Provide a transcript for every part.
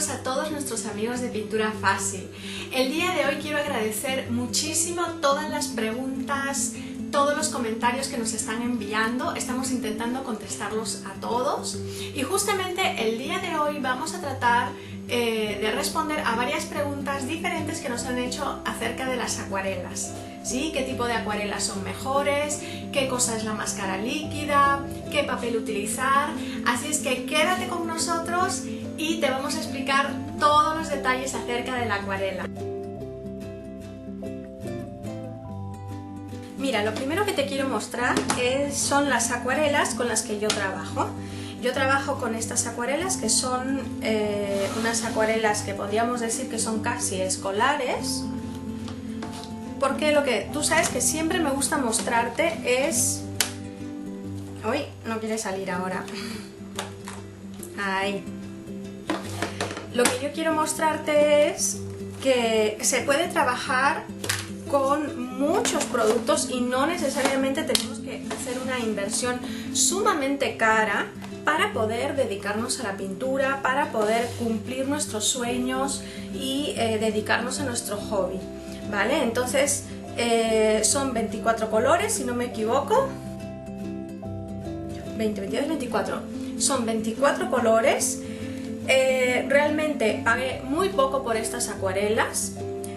nosotros a todos nuestros amigos de Pintura Fácil. El día de hoy quiero agradecer muchísimo todas las preguntas, todos los comentarios que nos están enviando. Estamos intentando contestarlos a todos y justamente el día de hoy vamos a tratar de responder a varias preguntas diferentes que nos han hecho acerca de las acuarelas. ¿Sí? ¿Qué tipo de acuarelas son mejores? ¿Qué cosa es la máscara líquida? ¿Qué papel utilizar? Así es que quédate con nosotros y te vamos a explicar todos los detalles acerca de la acuarela. Mira, lo primero que te quiero mostrar son las acuarelas con las que yo trabajo. Yo trabajo con estas acuarelas que son unas acuarelas que podríamos decir que son casi escolares. Porque lo que tú sabes que siempre me gusta mostrarte es... Uy, no quiere salir ahora. Ahí. Lo que yo quiero mostrarte es que se puede trabajar con muchos productos y no necesariamente tenemos que hacer una inversión sumamente cara para poder dedicarnos a la pintura, para poder cumplir nuestros sueños y dedicarnos a nuestro hobby. ¿Vale? Entonces son 24 colores, si no me equivoco. 22, 24. Son 24 colores. Realmente pagué muy poco por estas acuarelas.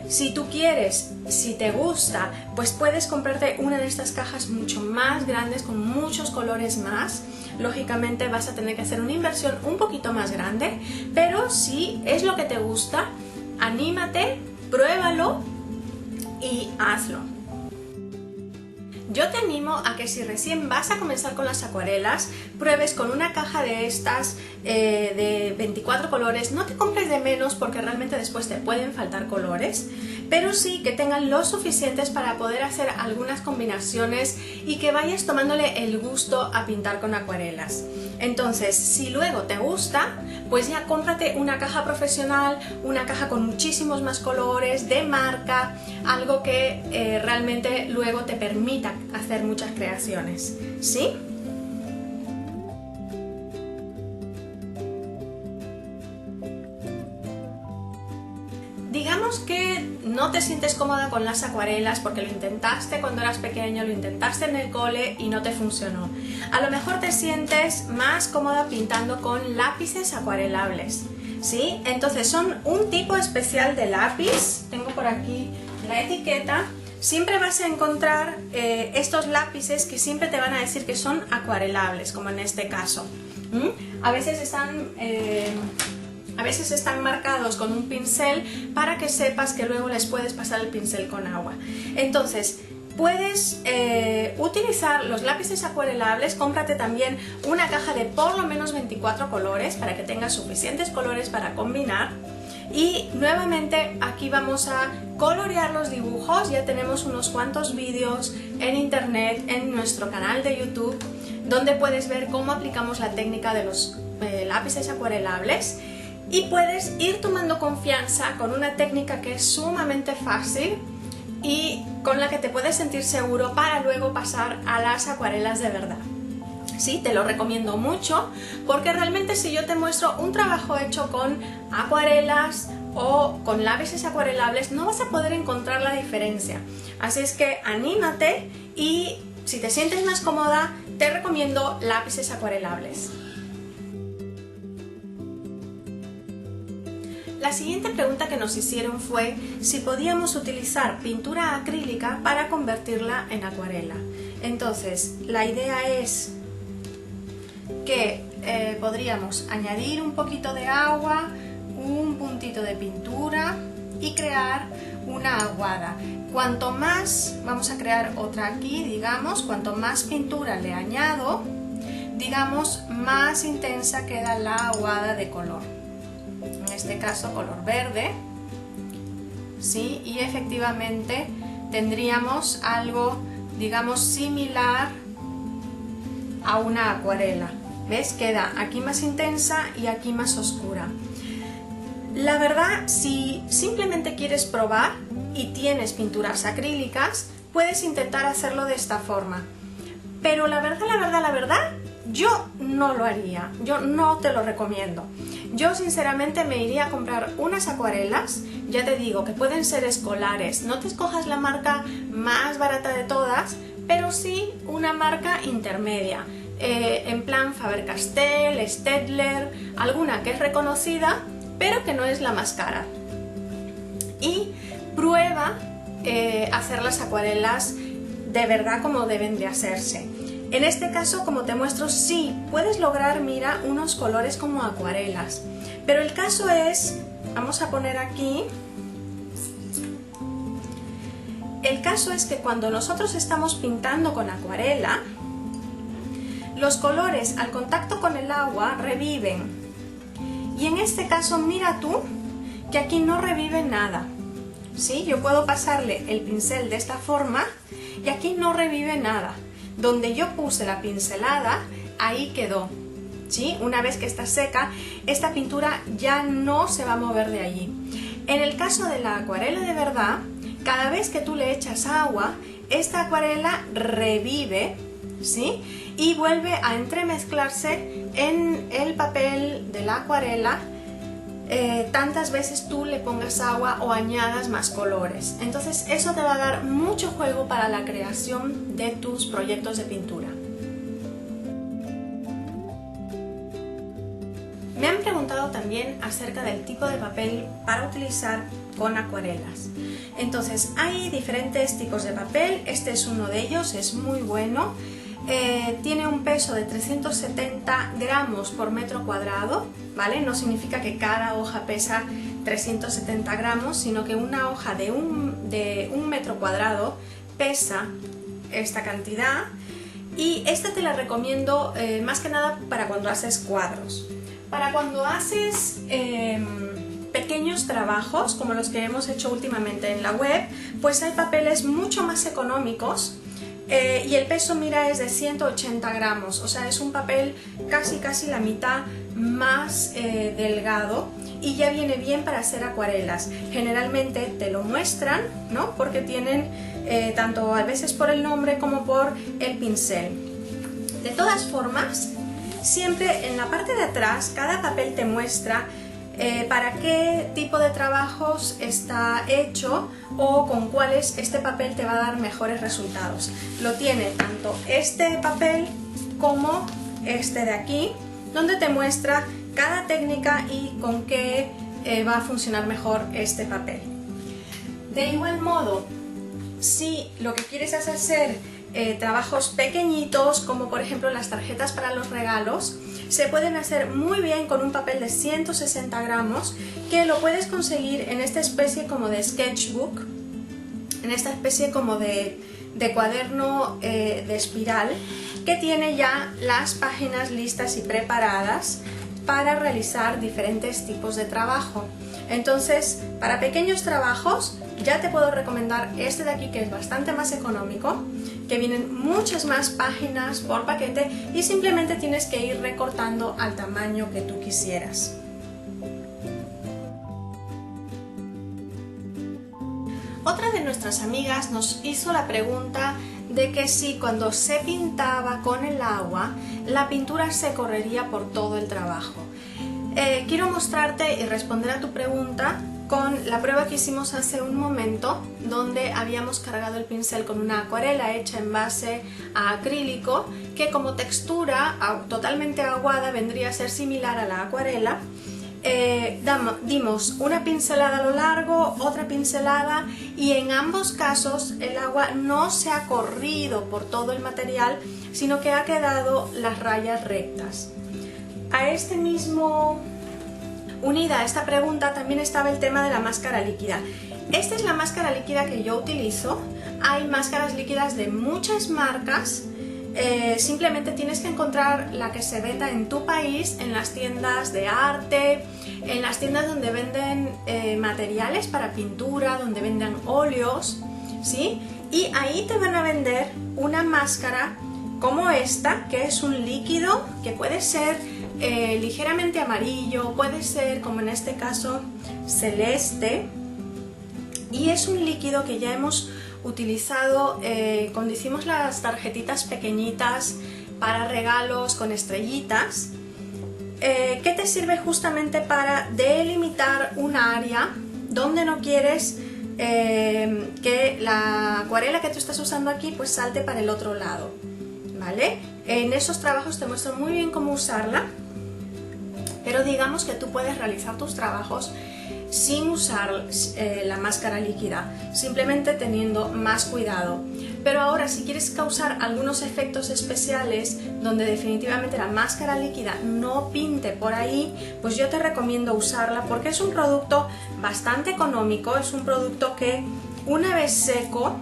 Si tú quieres, si te gusta, pues puedes comprarte una de estas cajas mucho más grandes, con muchos colores más. Lógicamente vas a tener que hacer una inversión un poquito más grande, pero si es lo que te gusta, anímate, pruébalo y hazlo. Yo te animo a que si recién vas a comenzar con las acuarelas, pruebes con una caja de estas de 24 colores. No te compres de menos porque realmente después te pueden faltar colores, pero sí que tengan los suficientes para poder hacer algunas combinaciones y que vayas tomándole el gusto a pintar con acuarelas. Entonces, si luego te gusta, pues ya cómprate una caja profesional, una caja con muchísimos más colores, de marca, algo que realmente luego te permita hacer muchas creaciones, ¿sí? Digamos que no te sientes cómoda con las acuarelas porque lo intentaste cuando eras pequeño, lo intentaste en el cole y no te funcionó. A lo mejor te sientes más cómoda pintando con lápices acuarelables, ¿sí? Entonces son un tipo especial de lápiz. Tengo por aquí la etiqueta. Siempre vas a encontrar estos lápices que siempre te van a decir que son acuarelables, como en este caso. A veces están marcados con un pincel para que sepas que luego les puedes pasar el pincel con agua. Entonces, puedes utilizar los lápices acuarelables. Cómprate también una caja de por lo menos 24 colores para que tengas suficientes colores para combinar. Y nuevamente aquí vamos a colorear los dibujos. Ya tenemos unos cuantos vídeos en internet, en nuestro canal de YouTube, donde puedes ver cómo aplicamos la técnica de los lápices acuarelables. Y puedes ir tomando confianza con una técnica que es sumamente fácil y con la que te puedes sentir seguro para luego pasar a las acuarelas de verdad. Sí, te lo recomiendo mucho porque realmente si yo te muestro un trabajo hecho con acuarelas o con lápices acuarelables no vas a poder encontrar la diferencia. Así es que anímate y si te sientes más cómoda te recomiendo lápices acuarelables. La siguiente pregunta que nos hicieron fue si podíamos utilizar pintura acrílica para convertirla en acuarela. Entonces, la idea es que podríamos añadir un poquito de agua, un puntito de pintura y crear una aguada. Cuanto más, vamos a crear otra aquí, digamos, cuanto más pintura le añado, digamos, más intensa queda la aguada de color. En este caso color verde, ¿sí? Y efectivamente tendríamos algo, digamos, similar a una acuarela. ¿Ves? Queda aquí más intensa y aquí más oscura. La verdad, si simplemente quieres probar y tienes pinturas acrílicas, puedes intentar hacerlo de esta forma. Pero la verdad, yo no lo haría, yo no te lo recomiendo. Yo sinceramente me iría a comprar unas acuarelas, ya te digo que pueden ser escolares, no te escojas la marca más barata de todas, pero sí una marca intermedia, en plan Faber-Castell, Staedtler, alguna que es reconocida, pero que no es la más cara. Y prueba hacer las acuarelas de verdad como deben de hacerse. En este caso, como te muestro, sí puedes lograr, mira, unos colores como acuarelas. Pero el caso es, vamos a poner aquí, el caso es que cuando nosotros estamos pintando con acuarela, los colores al contacto con el agua reviven. Y en este caso, mira tú, que aquí no revive nada. ¿Sí? Yo puedo pasarle el pincel de esta forma y aquí no revive nada. Donde yo puse la pincelada, ahí quedó. ¿Sí? Una vez que está seca, esta pintura ya no se va a mover de allí. En el caso de la acuarela de verdad, cada vez que tú le echas agua, esta acuarela revive, ¿sí? Y vuelve a entremezclarse en el papel de la acuarela tantas veces tú le pongas agua o añadas más colores. Entonces eso te va a dar mucho juego para la creación de tus proyectos de pintura. Me han preguntado también acerca del tipo de papel para utilizar con acuarelas. Entonces hay diferentes tipos de papel, este es uno de ellos, es muy bueno. Tiene un peso de 370 gramos por metro cuadrado, ¿vale? No significa que cada hoja pesa 370 gramos, sino que una hoja de un metro cuadrado pesa esta cantidad. Y esta te la recomiendo más que nada para cuando haces cuadros. Para cuando haces pequeños trabajos, como los que hemos hecho últimamente en la web, pues hay papeles mucho más económicos. Y el peso, mira, es de 180 gramos, o sea, es un papel casi la mitad más delgado y ya viene bien para hacer acuarelas. Generalmente te lo muestran, ¿no? Porque tienen tanto a veces por el nombre como por el pincel. De todas formas, siempre en la parte de atrás, cada papel te muestra para qué tipo de trabajos está hecho o con cuáles este papel te va a dar mejores resultados. Lo tiene tanto este papel como este de aquí, donde te muestra cada técnica y con qué va a funcionar mejor este papel. De igual modo, si lo que quieres es hacer trabajos pequeñitos, como por ejemplo las tarjetas para los regalos, se pueden hacer muy bien con un papel de 160 gramos que lo puedes conseguir en esta especie como de sketchbook, en esta especie como de cuaderno de espiral, que tiene ya las páginas listas y preparadas para realizar diferentes tipos de trabajo. Entonces, para pequeños trabajos ya te puedo recomendar este de aquí, que es bastante más económico, que vienen muchas más páginas por paquete y simplemente tienes que ir recortando al tamaño que tú quisieras. Otra de nuestras amigas nos hizo la pregunta de que si cuando se pintaba con el agua, la pintura se correría por todo el trabajo. Quiero mostrarte y responder a tu pregunta con la prueba que hicimos hace un momento, donde habíamos cargado el pincel con una acuarela hecha en base a acrílico, que como textura totalmente aguada vendría a ser similar a la acuarela. Dimos una pincelada a lo largo, otra pincelada, y en ambos casos el agua no se ha corrido por todo el material, sino que ha quedado las rayas rectas. A este mismo, unida a esta pregunta, también estaba el tema de la máscara líquida. Esta es la máscara líquida que yo utilizo. Hay máscaras líquidas de muchas marcas. Simplemente tienes que encontrar la que se venda en tu país, en las tiendas de arte, en las tiendas donde venden materiales para pintura, donde venden óleos, ¿sí? Y ahí te van a vender una máscara como esta, que es un líquido que puede ser ligeramente amarillo, puede ser, como en este caso, celeste, y es un líquido que ya hemos utilizado cuando hicimos las tarjetitas pequeñitas para regalos con estrellitas. que te sirve justamente para delimitar un área donde no quieres que la acuarela que tú estás usando aquí pues salte para el otro lado, ¿vale? En esos trabajos te muestro muy bien cómo usarla, pero digamos que tú puedes realizar tus trabajos sin usar la máscara líquida, simplemente teniendo más cuidado. Pero ahora, si quieres causar algunos efectos especiales donde definitivamente la máscara líquida no pinte por ahí, pues yo te recomiendo usarla porque es un producto bastante económico, es un producto que una vez seco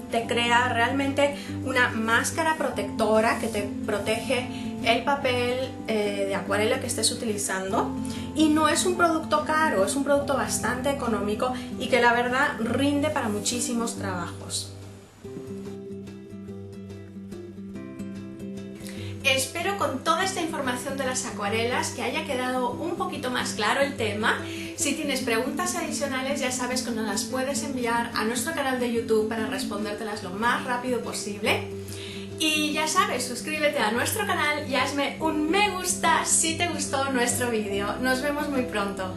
te crea realmente una máscara protectora que te protege el papel de acuarela que estés utilizando, y no es un producto caro, es un producto bastante económico y que la verdad rinde para muchísimos trabajos. Espero con toda esta información de las acuarelas que haya quedado un poquito más claro el tema. Si tienes preguntas adicionales ya sabes que nos las puedes enviar a nuestro canal de YouTube para respondértelas lo más rápido posible. Y ya sabes, suscríbete a nuestro canal y hazme un me gusta si te gustó nuestro vídeo. Nos vemos muy pronto.